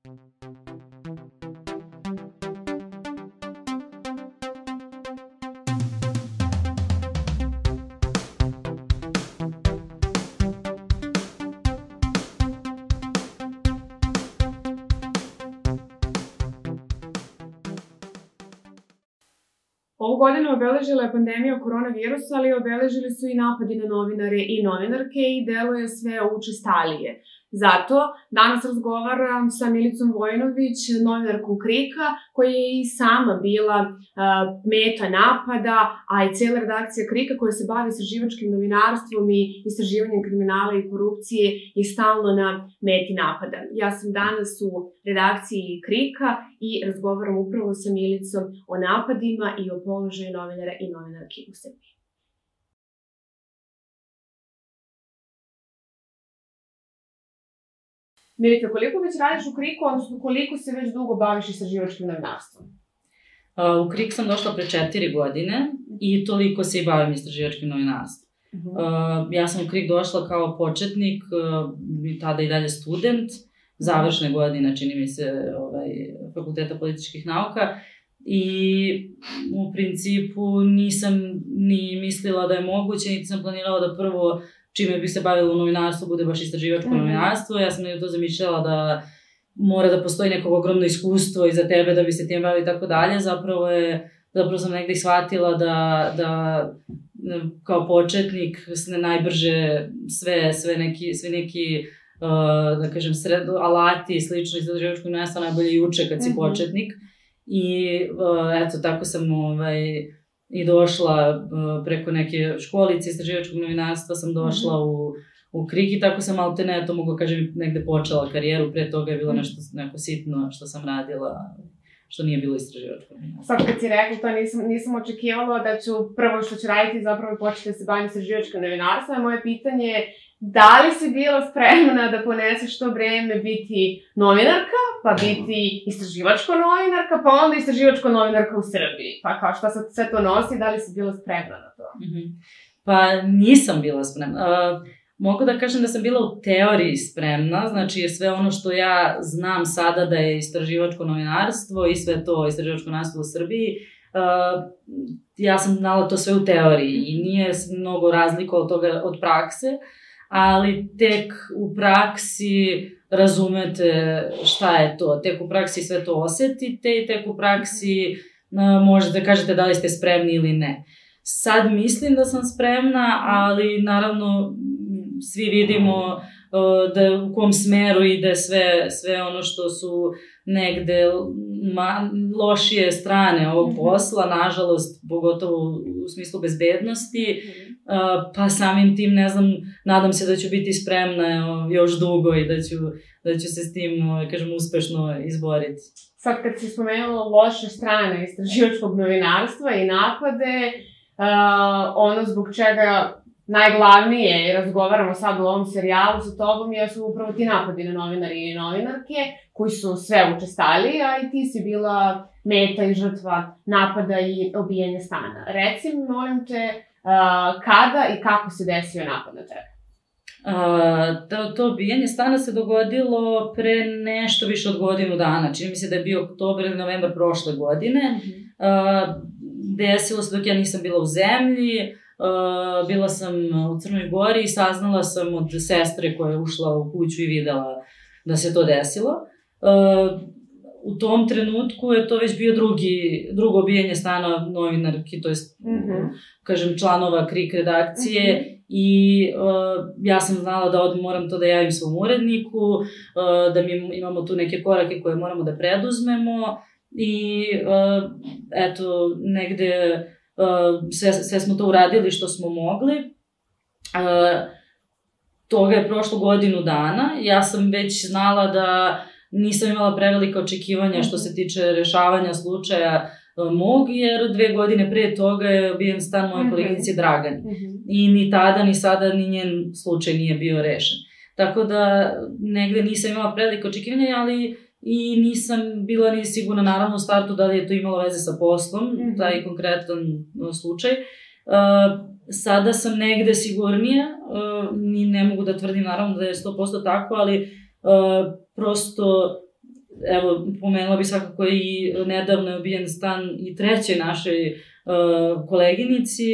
Ovu godinu obeležila je pandemija koronavirusa, ali obeležili su i napadi na novinare i novinarke i deluje sve učestalije. Zato danas razgovaram sa Milicom Vojinović, novinarkom KRIK-a, koja je i sama bila meta napada, a i cijela redakcija KRIK-a koja se bavi istraživačkim novinarstvom i istraživanjem kriminala i korupcije je stalno na meti napada. Ja sam danas u redakciji KRIK-a i razgovaram upravo sa Milicom o napadima i o položaju novinara i novinarki u Srbiji. Milica, koliko već radiš u KRIK-u, odnosno koliko se već dugo baviš istraživačkim novinarstvom? U KRIK sam došla pre 4 godine i toliko se i bavim istraživačkim novinarstvom. Ja sam u KRIK došla kao početnik, tada i dalje student, završne godine, čini mi se, Fakulteta političkih nauka, i u principu nisam ni mislila da je moguće, niti sam planirala da prvo čime bih se bavila u novinarstvu bude baš istraživačko novinarstvo. Ja sam to zamišljala da mora da postoji neko ogromno iskustvo iza tebe da bi se tim bavili i tako dalje. Zapravo sam negde shvatila da kao početnik najbrže sve neki da kažem alati i slično istraživačkog novinarstva najbolje i uče kad si početnik. I eto, tako sam i došla preko neke školice istraživačkog novinarstva, sam došla u KRIK i tako sam maltene, to mogu kažem, negde počela karijeru. Pre toga je bilo neko sitno što sam radila, što nije bilo istraživačko novinarstvo. Sad kad si rekla to, nisam očekivala da ću prvo što ću raditi zapravo početi da se bavim istraživačkim novinarstvom. Moje pitanje je da li si bila spremna da poneseš to vreme biti novinarka, pa biti istraživačko novinarka, pa onda istraživačko novinarka u Srbiji. Pa kao šta sad sve to nosi, da li si bila spremna na to? Pa nisam bila spremna. Mogu da kažem da sam bila u teoriji spremna, znači sve ono što ja znam sada da je istraživačko novinarstvo i sve to istraživačko novinarstvo u Srbiji, ja sam znala to sve u teoriji i nije mnogo razlika od toga od prakse, ali tek u praksi razumete šta je to, tek u praksi sve to osetite i tek u praksi možete da kažete da li ste spremni ili ne. Sad mislim da sam spremna, ali naravno svi vidimo da u kom smeru ide sve ono što su negde lošije strane ovog posla, nažalost, pogotovo u smislu bezbednosti, pa samim tim, ne znam, nadam se da ću biti spremna još dugo i da ću se s tim, kažem, uspešno izboriti. Sad kad si spomenula loše strane istraživačkog novinarstva i napade, ono zbog čega najglavnije razgovaramo sad u ovom serijalu sa tobom jesu upravo ti napadi na novinari i novinarke koji su sve učestaliji, a i ti si bila meta i žrtva napada i obijanja stana. Reci mi, molim te, kada i kako se desio napad na tebe? To obijanje stana se dogodilo pre nešto više od godinu dana. Čini mi se da je bio oktobar ili novembar prošle godine. Desilo se dok ja nisam bila u zemlji. Bila sam u Crnoj Gori i saznala sam od sestre koja je ušla u kuću i videla da se to desilo. U tom trenutku je to već bio drugo obijanje stana novinarki, to jest, kažem, članova KRIK redakcije, i ja sam znala da moram to da javim svom uredniku, da mi imamo tu neke korake koje moramo da preduzmemo i eto, negde sve smo to uradili što smo mogli. Toga je prošlo godinu dana. Ja sam već znala da nisam imala prevelika očekivanja što se tiče rešavanja slučaja mog, jer 2 godine pre toga je obijen stan moje koleginice Dragani. I ni tada, ni sada, ni njen slučaj nije bio rešen. Tako da negde nisam imala prevelika očekivanja, ali i nisam bila ni sigurna, naravno, u startu da li je to imalo veze sa poslom, taj konkretan slučaj. Sada sam negde sigurnije, ne mogu da tvrdim naravno da je 100% tako, ali prosto evo, pomenula bih svakako i nedavno je ubijen stan i trećoj našoj koleginici.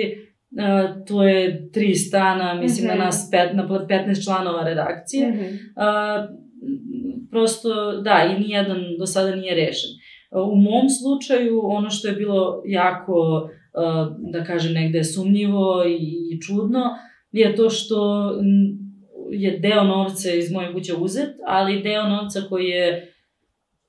To je 3 stana, mislim, na nas 15 članova redakcije. Prosto, da, i nijedan do sada nije rešen. U mom slučaju, ono što je bilo jako, da kažem, negde sumnjivo i čudno, je to što je deo novca iz moje kuće uzet, ali deo novca koji je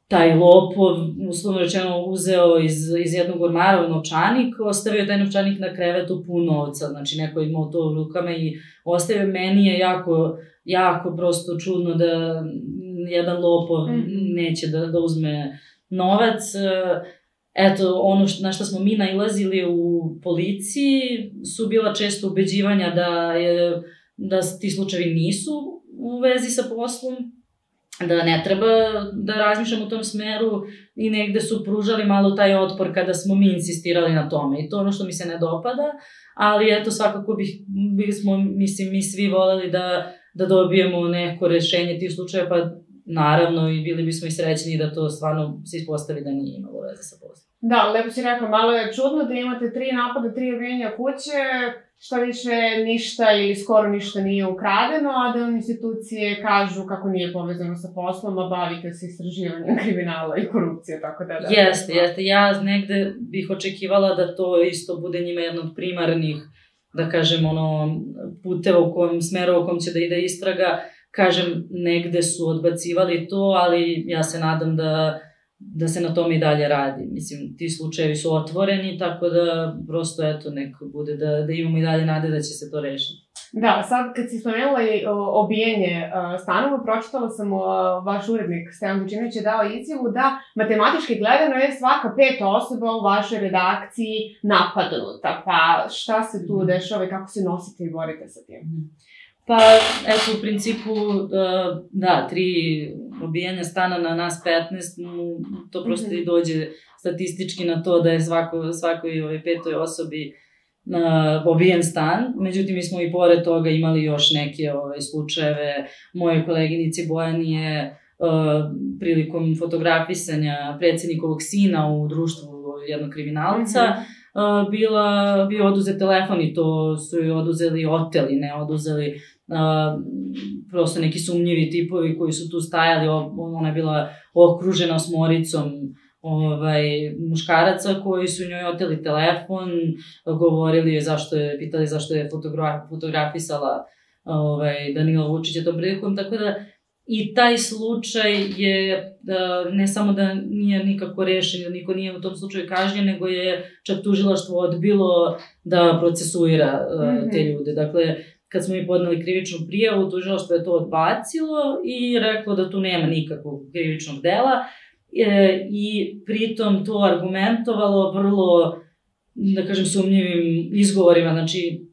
taj lopov, uslovno rečeno, uzeo iz jednog ormara u novčanik, ostavio taj novčanik na krevetu pun novca, znači neko je imao to u rukama i ostavio. Meni je jako prosto čudno da jedan lopov neće da uzme novac. Eto, ono na što smo mi nailazili u policiji su bila često ubeđivanja da ti slučajevi nisu u vezi sa poslom, da ne treba da razmišljam u tom smeru i negde su pružali malo taj otpor kada smo mi insistirali na tome. I to ono što mi se ne dopada, ali eto, svakako bismo, mislim, mi svi voleli da dobijemo neko rešenje tih slučaja, pa naravno i bili bismo i srećni da to stvarno se ispostavi da nije imalo veze sa poslom. Da, lepo si rekla, malo je čudno da imate 3 napada, 3 ubijenja kuće, što više ništa ili skoro ništa nije ukradeno, a da institucije kažu kako nije povezano sa poslom, a bavite se istraživanjem kriminala i korupcije, tako da... Jeste. Ja negde bih očekivala da to isto bude njima jedan od primarnih, da kažem, puteva u kom smeru u kom će da ide istraga. Kažem, negde su odbacivali to, ali ja se nadam da se na tome i dalje radi. Mislim, ti slučajevi su otvoreni, tako da prosto, eto, neko bude da imamo i dalje nade da će se to rešiti. Da, sad kad si spomenula i obijenje stanova, pročitala sam vaš urednik Stevan Vučinović je dao izjavu da matematički gledano je svaka 5 osoba u vašoj redakciji napadnuta. Pa šta se tu dešava i kako se nosite i borite sa tim? Pa, eto, u principu, da, 3 obijanja stana na nas 15, to prosto i dođe statistički na to da je svakoj 5. osobi obijen stan. Međutim, mi smo i pored toga imali još neke slučajeve. Mojoj koleginici Bojani je prilikom fotografisanja predsednikovog sina u društvu jednog kriminalca bio oduzet telefon i to su joj oduzeli, oteli, ne oduzeli, prosto neki sumnjivi tipovi koji su tu stajali. Ona je bila okružena osmoricom muškaraca koji su njoj oteli telefon, govorili je pitali zašto je fotografisala Danila Vučića tom prilikom, tako da i taj slučaj je ne samo da nije nikako rešen, da niko nije u tom slučaju kažnjen, nego je čak tužilaštvo odbilo da procesuira te ljude. Dakle, kad smo mi podneli krivičnu prijavu, tužilaštvo je to odbacilo i reklo da tu nema nikakvog krivičnog dela i pritom to argumentovalo vrlo, da kažem, sumnjivim izgovorima. Znači,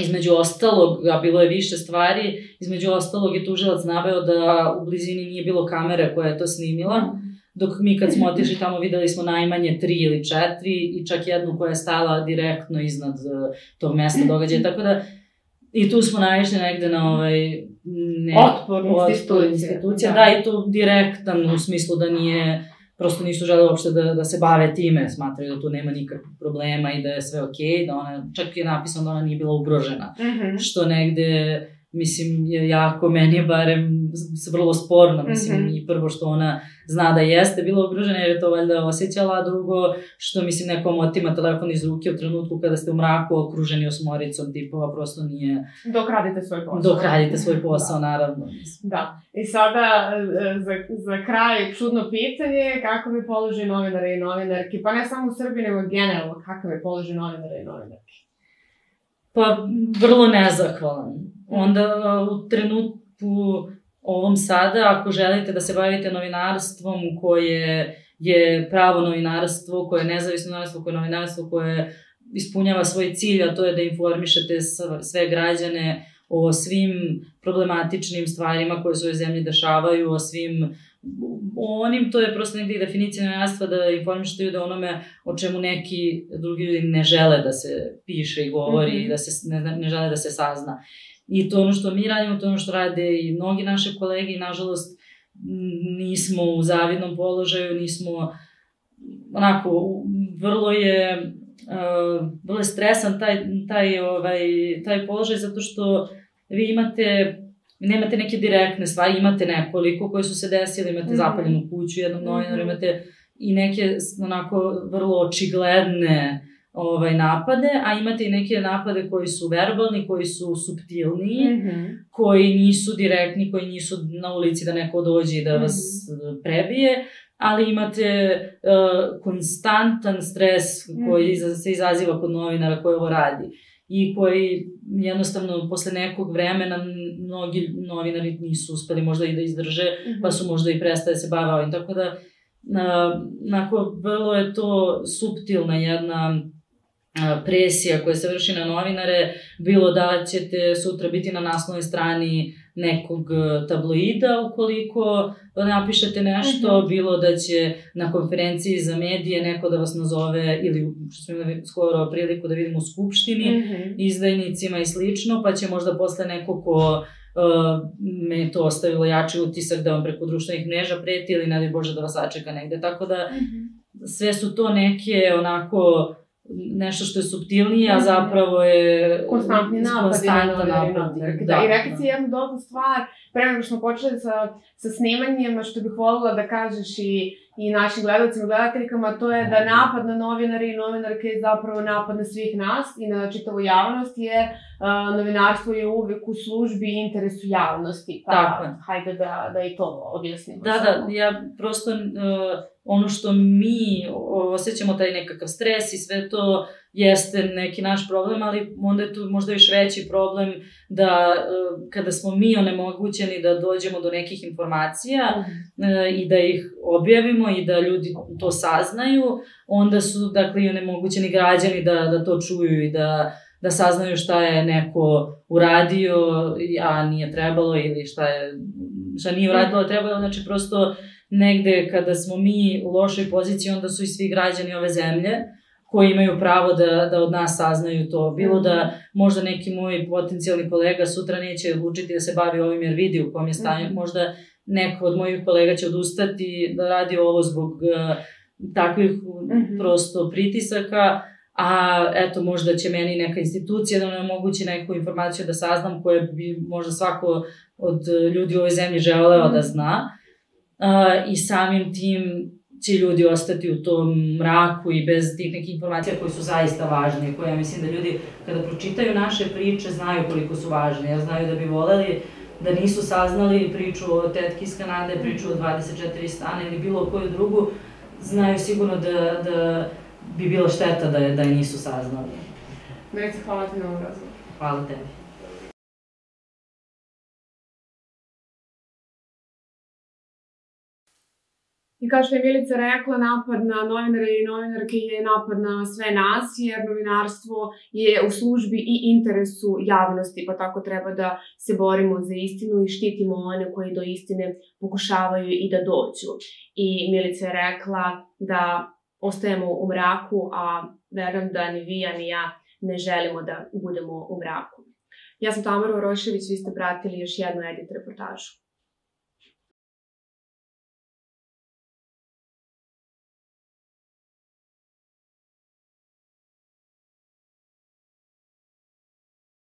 između ostalog, a bilo je više stvari, između ostalog je tužilac naveo da u blizini nije bilo kamere koja je to snimila, dok mi kad smo otišli tamo videli smo najmanje 3 ili 4 i čak jednu koja je stala direktno iznad tog mesta događaja, tako da i tu smo naišli negde na otpor institucija. Da, i to direktan u smislu da prosto nisu žele uopšte da se bave time, smatraju da tu nema nikakvih problema i da je sve okej, da ona, čak je napisano da ona nije bila ugrožena, što negde, mislim, je jako, meni je barem vrlo sporno, mislim, i prvo što ona zna da jeste bila ugrožena jer je to valjda osjećala, a drugo što, mislim, nekom otima telefon iz ruke u trenutku kada ste u mraku okruženi osmoricom tipova, prosto nije... Dok radite svoj posao. Naravno. Da. I sada, za kraj, čudno pitanje, kakav je položaj novinara i novinarki, pa ne samo u Srbiji, nego generalno, kakav je položaj novinara i novinarki? Pa, vrlo nezahvalan. Onda u trenutku ovom sada, ako želite da se bavite novinarstvom koje je pravo novinarstvo, koje je nezavisno novinarstvo, koje je novinarstvo koje ispunjava svoj cilj, a to je da informišete sve građane o svim problematičnim stvarima koje se u ovoj zemlji dešavaju, to je prosto negdje definicija novinarstva, da informišete ljude o onome o čemu neki drugi ljudi ne žele da se piše i govori i da ne žele da se sazna. I to ono što mi radimo, to ono što rade i mnogi naše kolege i nažalost nismo u zavidnom položaju, nismo, onako, vrlo je stresan taj položaj, zato što vi nemate neke direktne stvari, imate nekoliko koje su se desile, imate zapaljenu kuću jednog novinara, imate i neke onako vrlo očigledne napade, a imate i neke napade koji su verbalni, koji su suptilniji, koji nisu direktni, koji nisu na ulici da neko dođe i da vas prebije, ali imate konstantan stres koji se izaziva kod novinara koji ovo radi i koji jednostavno posle nekog vremena mnogi novinari nisu uspeli možda i da izdrže, pa su možda i prestali se bave ovim. Tako da, vrlo je to suptilna jedna presija koja se vrši na novinare, bilo da ćete sutra biti na naslovnoj strani nekog tabloida ukoliko napišete nešto, bilo da će na konferenciji za medije neko da vas nazove, ili što smo imali skoro priliku da vidimo u Skupštini, izdajnicima i slično, pa će možda posle neko ko me je to ostavilo jači utisak da vam preko društvenih mreža preti ili ne daj Bože da vas sačeka negde. Tako da sve su to neke onako nešto što je suptilnije, a zapravo je konstantni napad. I rekli si jednu dobru stvar, pre nego što smo počeli sa snimanjem, što bih volila da kažeš i našim gledalcima i gledateljkama, to je da napad na novinare i novinarke je zapravo napad na svih nas i na čitavu javnost, jer novinarstvo je uvek u službi i interesu javnosti. Pa hajde da i to objasnimo. Da, ja prosto ono što mi osjećamo, taj nekakav stres i sve to jeste neki naš problem, ali onda je tu možda još veći problem da kada smo mi onemogućeni da dođemo do nekih informacija i da ih objavimo i da ljudi to saznaju, onda su dakle i onemogućeni građani da to čuju i da saznaju šta je neko uradio, a nije trebalo, ili šta nije uradilo, a trebalo. Znači prosto negde kada smo mi u lošoj poziciji, onda su i svi građani ove zemlje koji imaju pravo da od nas saznaju to. Bilo da možda neki moj potencijalni kolega sutra neće odlučiti da se bavi ovim jer vidi u kom je stanju. Možda neko od mojih kolega će odustati da radi ovo zbog takvih prosto pritisaka, a eto možda će meni neka institucija da nam omogući neku informaciju da saznam koje bi možda svako od ljudi u ovoj zemlji želeo da zna. I samim tim će ljudi ostati u tom mraku i bez tih nekih informacija koje su zaista važne, koje ja mislim da ljudi kada pročitaju naše priče znaju koliko su važne, jer znaju da bi voleli da nisu saznali priču o tetki iz Kanade, priču o 24 stana ili bilo koju drugu, znaju sigurno da bi bila šteta da je nisu saznali. Milica, hvala ti na ovom razgovoru. Hvala tebi. I kao što je Milica rekla, napad na novinare i novinarke je napad na sve nas, jer novinarstvo je u službi i interesu javnosti, pa tako treba da se borimo za istinu i štitimo one koji do istine pokušavaju i da dođu. I Milica je rekla da ostajemo u mraku, a verujem da ni vi, a ni ja ne želimo da budemo u mraku. Ja sam Tamara Orošević, vi ste pratili još jednu Edit reportažu.